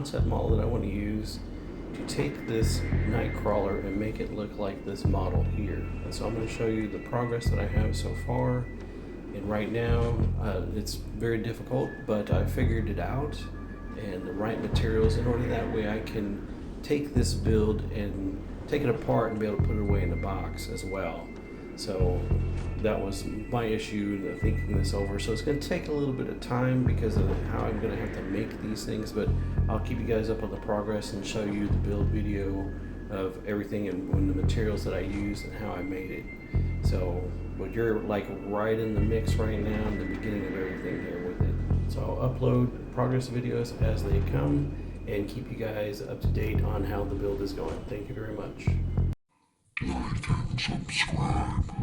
concept model that I want to use to take this Nightcrawler and make it look like this model here. And so I'm going to show you the progress that I have so far. And right now, it's very difficult, but I figured it out and the right materials in order that way I can take this build and take it apart and be able to put it away in the box as well. So that was my issue thinking this over. So it's going to take a little bit of time because of how I'm going to have to make these things, but I'll keep you guys up on the progress and show you the build video of everything and the materials that I used and how I made it. So, but you're like right in the mix right now, in the beginning of everything here with it. So I'll upload progress videos as they come and keep you guys up to date on how the build is going. Thank you very much. Like and subscribe.